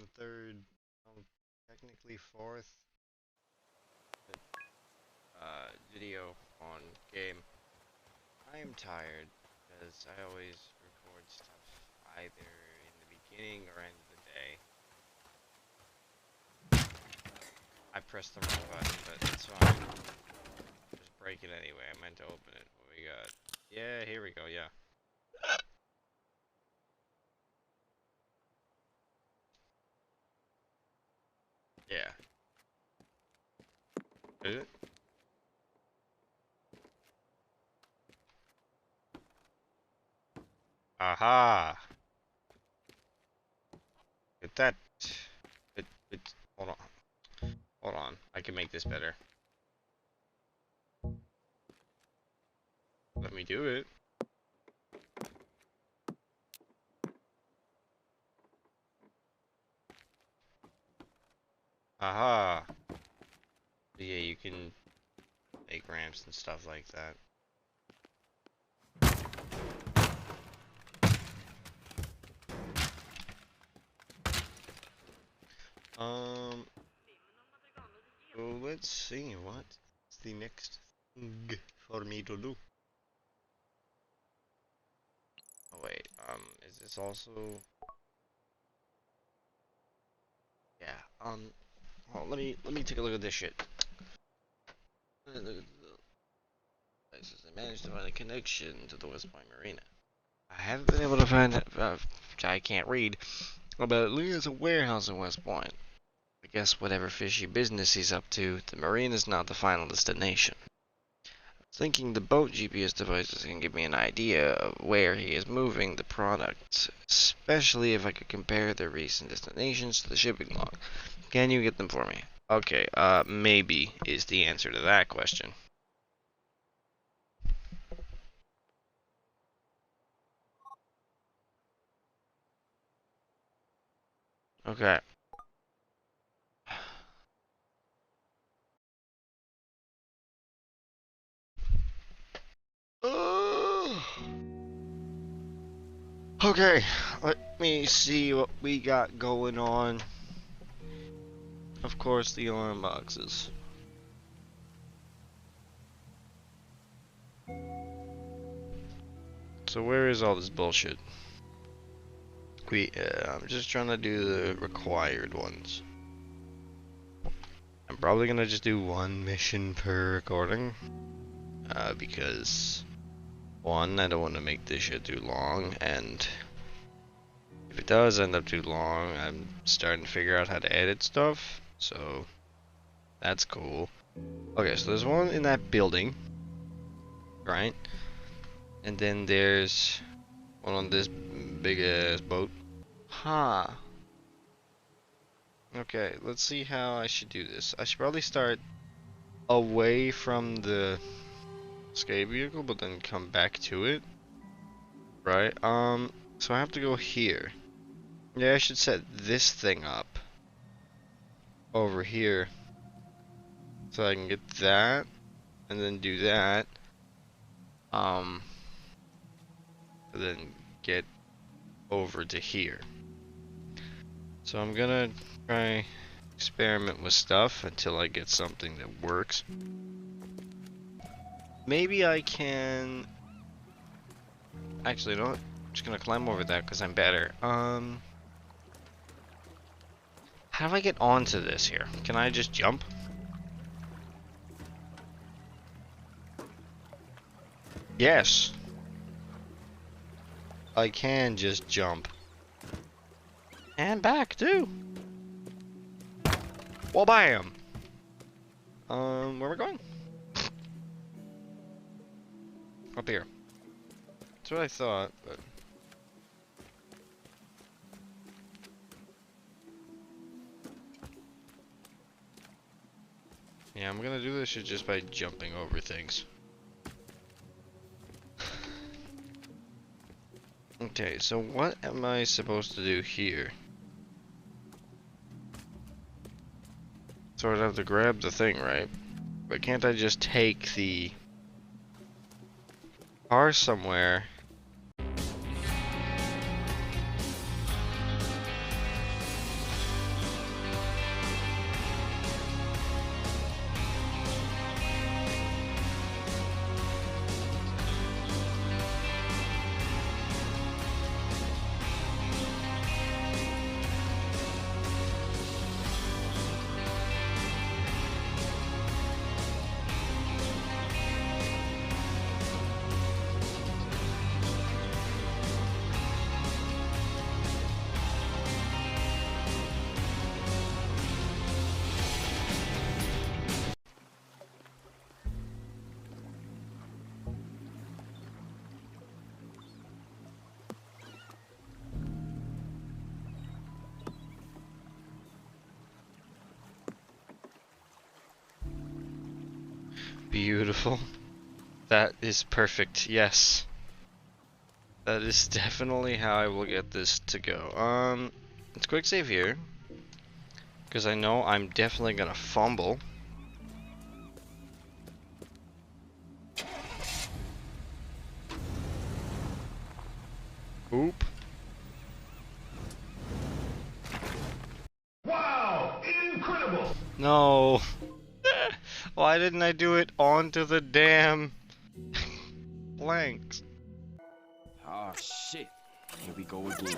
the third, well, technically fourth video on game. I am tired because I always record stuff either in the beginning or end of the day. I pressed the wrong button, but it's fine. Just break it anyway. I meant to open it. What we got? Yeah, here we go. Yeah. Yeah. Is it? Aha! Get that. Hold on. Hold on. I can make this better. Let me do it. Aha! Yeah, you can make ramps and stuff like that. So let's see, what's the next thing for me to do? Oh wait, is this also... Yeah, well, let me take a look at this shit. I managed to find a connection to the West Point Marina. I haven't been able to find it, I can't read, but there's a warehouse in West Point. I guess whatever fishy business he's up to, the marina's not the final destination. Thinking the boat GPS devices can give me an idea of where he is moving the product, especially if I could compare their recent destinations to the shipping log. Can you get them for me? Okay, maybe is the answer to that question. Okay. Okay, let me see what we got going on. Of course, the alarm boxes. So where is all this bullshit? I'm just trying to do the required ones. I'm probably gonna just do one mission per recording. Because one, I don't want to make this shit too long, and if it does end up too long, I'm starting to figure out how to edit stuff, so that's cool. Okay, so there's one in that building, right? And then there's one on this big ass boat. Huh. Okay, let's see how I should do this. I should probably start away from the escape vehicle, but then come back to it. Right, so I have to go here. Yeah, I should set this thing up over here so I can get that and then do that. And then get over to here. So I'm gonna try experiment with stuff until I get something that works. Maybe I can actually, you know what? I'm just gonna climb over that because I'm better. How do I get onto this here? Can I just jump? Yes. I can just jump. And back too. Well, bam. Where are we going? Up here. That's what I thought, but... Yeah, I'm gonna do this shit just by jumping over things. Okay, so what am I supposed to do here? So I'd have to grab the thing, right? But can't I just take the car somewhere? Beautiful. That is perfect, yes. That is definitely how I will get this to go. Let's quick save here. Because I know I'm definitely gonna fumble. Oop. Wow! Incredible! No. Why didn't I do it onto the damn blanks? Oh shit. Here we go again.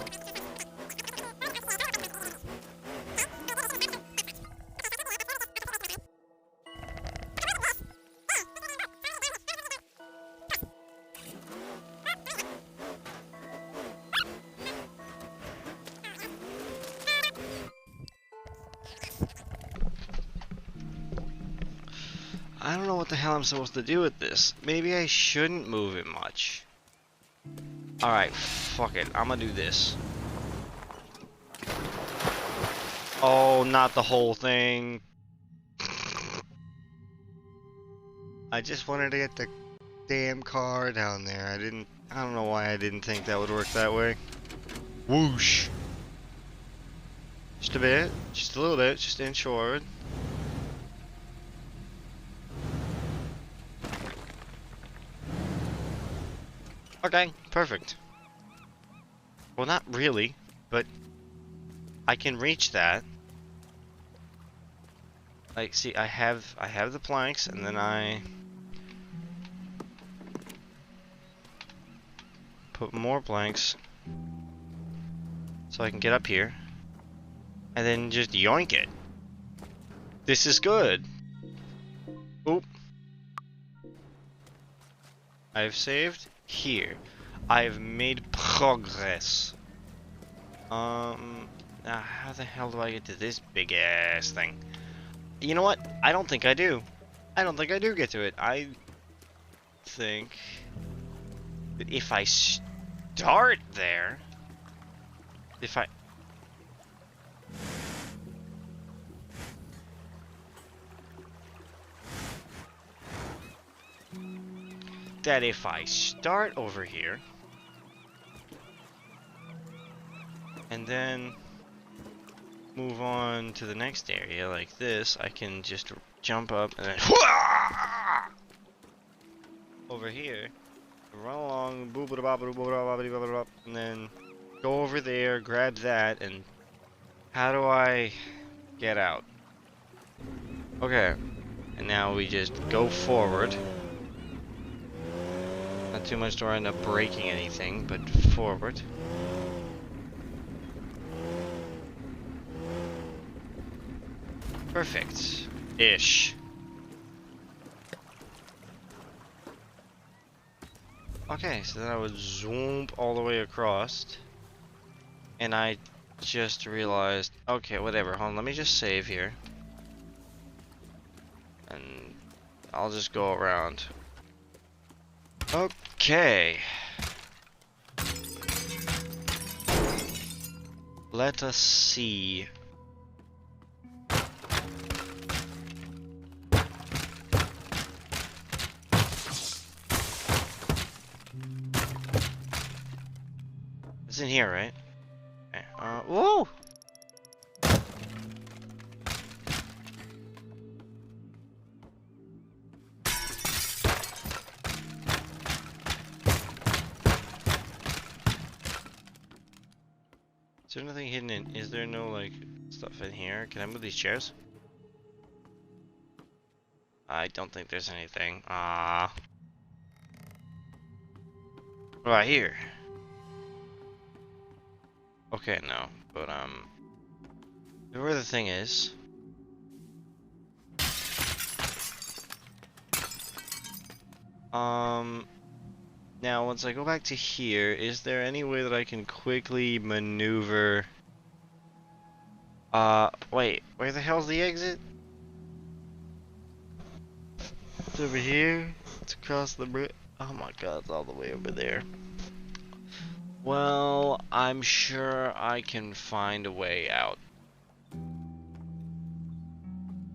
I don't know what the hell I'm supposed to do with this. Maybe I shouldn't move it much. Alright, fuck it. I'm gonna do this. Oh, not the whole thing. I just wanted to get the damn car down there. I don't know why I didn't think that would work that way. Whoosh. Just a bit, just a little bit, just inch forward. Okay, perfect. Well, not really, but I can reach that. Like, see, I have the planks, and then I put more planks so I can get up here, and then just yoink it. This is good. Oop. I've saved here. I've made progress. Now how the hell do I get to this big ass thing? You know what? I don't think I do. I don't think I do get to it. I think that if I start there, if I start over here and then move on to the next area like this, I can just jump up and then over here, run along, and then go over there, grab that, and how do I get out? Okay, and now we just go forward. Not too much to end up breaking anything, but forward. Perfect. Ish. Okay, so then I would zoom all the way across. And I just realized, okay, whatever, hold on, let me just save here. And I'll just go around. Okay. Let us see. It's in here, right? Okay. Whoa! Is there nothing hidden in? Is there no like stuff in here? Can I move these chairs? I don't think there's anything. Right here. Okay, no, but where the thing is. Now once I go back to here, is there any way that I can quickly maneuver? Wait, where the hell's the exit? It's over here. It's across the bridge. Oh my god, it's all the way over there. Well, I'm sure I can find a way out.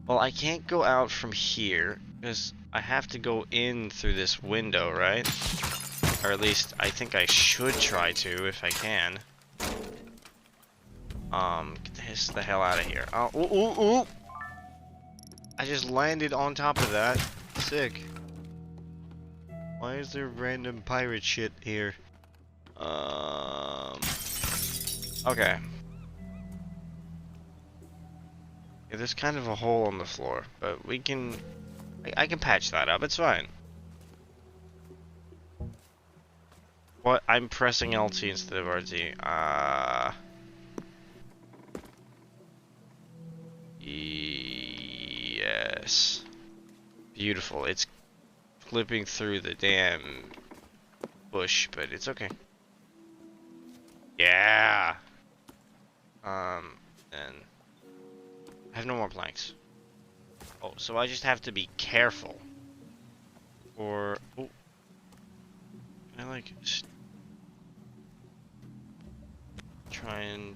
Well, I can't go out from here because I have to go in through this window, right? Or at least I think I should try to if I can. Get the hell out of here. Oh, ooh, ooh, ooh! I just landed on top of that. Sick. Why is there random pirate shit here? Okay. Yeah, there's kind of a hole on the floor, but we can... I can patch that up, it's fine. What? I'm pressing LT instead of RT. Yes. Beautiful. It's clipping through the damn bush, but it's okay. Yeah! And... I have no more planks. Oh, so I just have to be careful. Or... Oh. Can I, like... try and...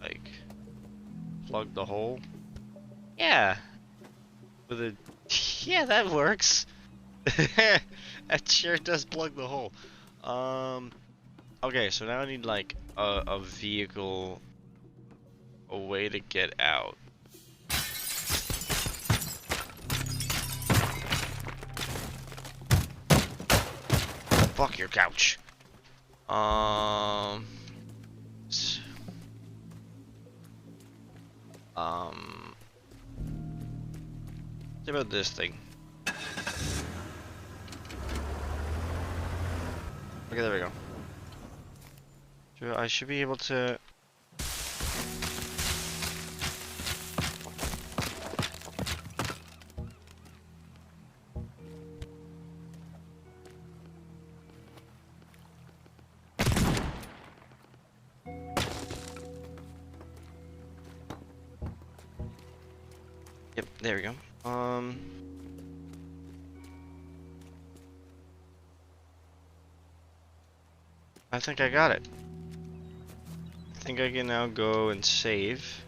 like... plug the hole? Yeah! With a... yeah, that works! That sure does plug the hole. Okay, so now I need, like, a vehicle... a way to get out. Fuck your couch. What about this thing? Okay, there we go. So I should be able to... Yep, there we go. I think I got it. I think I can now go and save.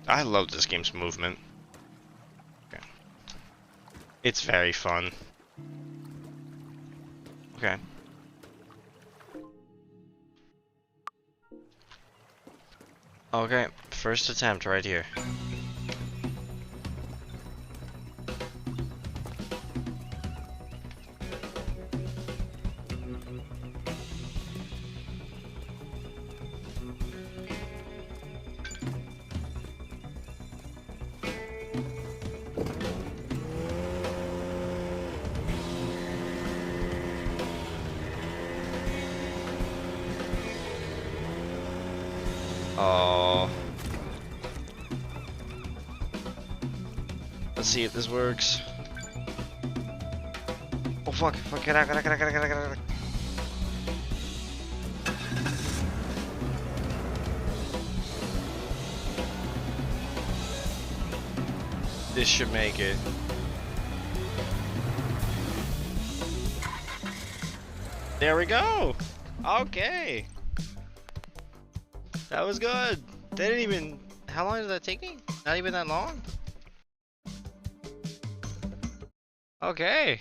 I love this game's movement. Okay. It's very fun. Okay. Okay, first attempt right here. Oh. Let's see if this works. Oh fuck, fuck, get out, get out, get out, get out, get out, get out. This should make it. There we go! Okay! That was good! They didn't even... How long did that take me? Not even that long? Okay.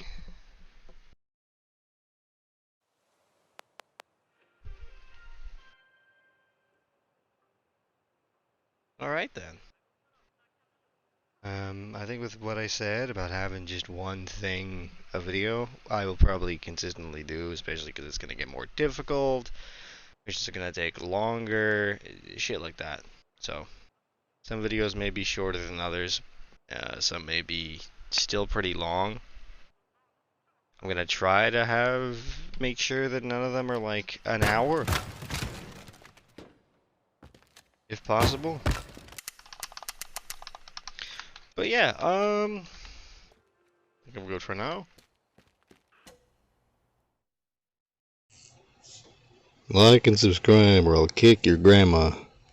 Alright then. I think with what I said about having just one thing a video, I will probably consistently do, especially because it's going to get more difficult, missions are going to take longer, shit like that. So, some videos may be shorter than others, some may be still pretty long. I'm going to try to make sure that none of them are like an hour, if possible. But yeah, I think I'm good for now. Like and subscribe or I'll kick your grandma.